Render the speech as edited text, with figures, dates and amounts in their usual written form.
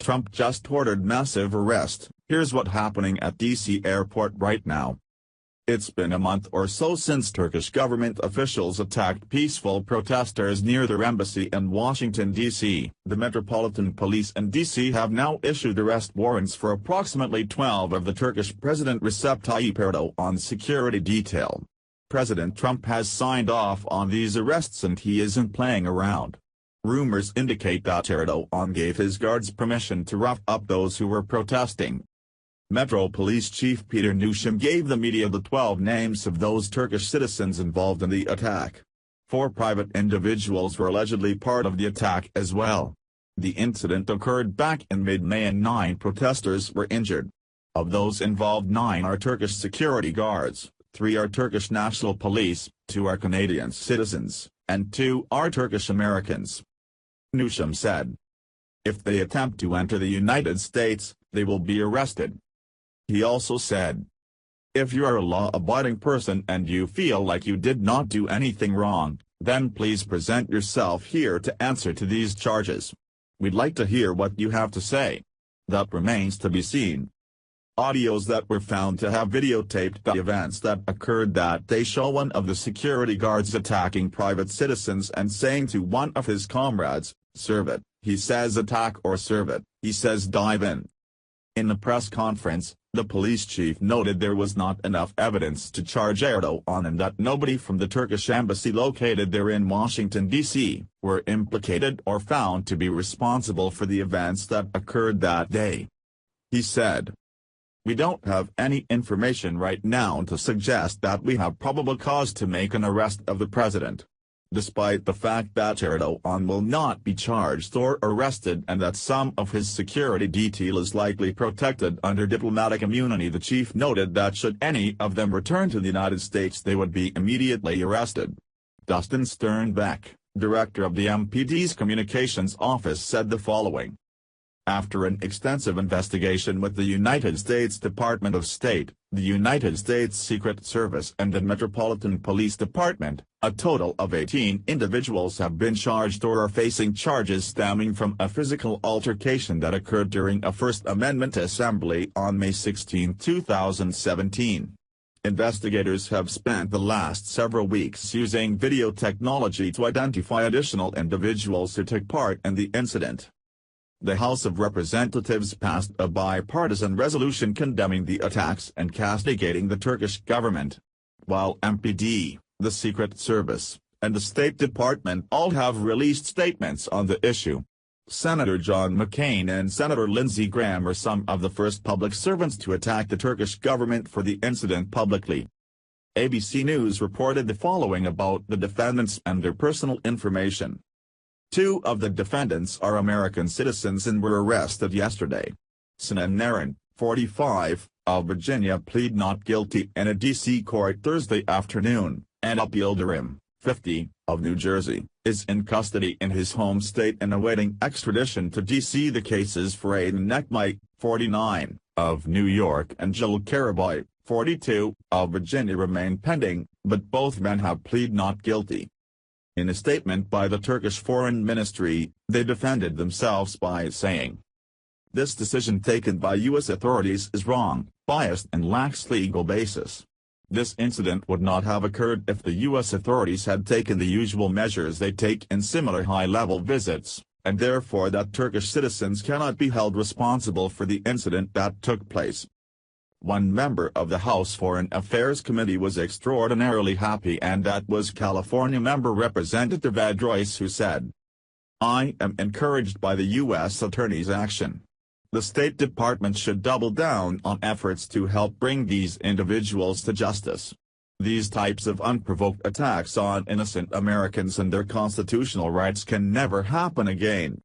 Trump just ordered massive arrest. Here's what's happening at DC airport right now. It's been a month or so since Turkish government officials attacked peaceful protesters near their embassy in Washington, D.C. The Metropolitan Police in D.C. have now issued arrest warrants for approximately 12 of the Turkish President Recep Tayyip Erdogan's security detail. President Trump has signed off on these arrests and he isn't playing around. Rumors indicate that Erdogan gave his guards permission to rough up those who were protesting. Metro Police Chief Peter Newsham gave the media the 12 names of those Turkish citizens involved in the attack. 4 private individuals were allegedly part of the attack as well. The incident occurred back in mid-May and 9 protesters were injured. Of those involved, 9 are Turkish security guards, 3 are Turkish National Police, 2 are Canadian citizens, and 2 are Turkish Americans. Newsham said, "If they attempt to enter the United States, they will be arrested." He also said, "If you are a law-abiding person and you feel like you did not do anything wrong, then please present yourself here to answer to these charges. We'd like to hear what you have to say." That remains to be seen. Audios that were found to have videotaped the events that occurred that day show one of the security guards attacking private citizens and saying to one of his comrades, "Serve it." He says attack or serve it, he says dive in. In the press conference, the police chief noted there was not enough evidence to charge Erdogan and that nobody from the Turkish embassy located there in Washington, D.C., were implicated or found to be responsible for the events that occurred that day. He said, "We don't have any information right now to suggest that we have probable cause to make an arrest of the president. Despite the fact that Erdogan will not be charged or arrested and that some of his security detail is likely protected under diplomatic immunity," the chief noted that should any of them return to the United States they would be immediately arrested. Dustin Sternbeck, director of the MPD's communications office, said the following. After an extensive investigation with the United States Department of State, the United States Secret Service and the Metropolitan Police Department, a total of 18 individuals have been charged or are facing charges stemming from a physical altercation that occurred during a First Amendment assembly on May 16, 2017. Investigators have spent the last several weeks using video technology to identify additional individuals who took part in the incident. The House of Representatives passed a bipartisan resolution condemning the attacks and castigating the Turkish government. While MPD, the Secret Service, and the State Department all have released statements on the issue. Senator John McCain and Senator Lindsey Graham are some of the first public servants to attack the Turkish government for the incident publicly. ABC News reported the following about the defendants and their personal information. 2 of the defendants are American citizens and were arrested yesterday. Sinan Naran, 45, of Virginia pleaded not guilty in a D.C. court Thursday afternoon, and Abdulkarim, 50, of New Jersey, is in custody in his home state and awaiting extradition to D.C. The cases for Aiden Nekmite, 49, of New York and Jill Karabai, 42, of Virginia remain pending, but both men have pleaded not guilty. In a statement by the Turkish Foreign Ministry, they defended themselves by saying, "This decision taken by U.S. authorities is wrong, biased and lacks legal basis. This incident would not have occurred if the U.S. authorities had taken the usual measures they take in similar high-level visits, and therefore that Turkish citizens cannot be held responsible for the incident that took place." One member of the House Foreign Affairs Committee was extraordinarily happy, and that was California member Representative Ed Royce, who said, "I am encouraged by the U.S. Attorney's action. The State Department should double down on efforts to help bring these individuals to justice. These types of unprovoked attacks on innocent Americans and their constitutional rights can never happen again."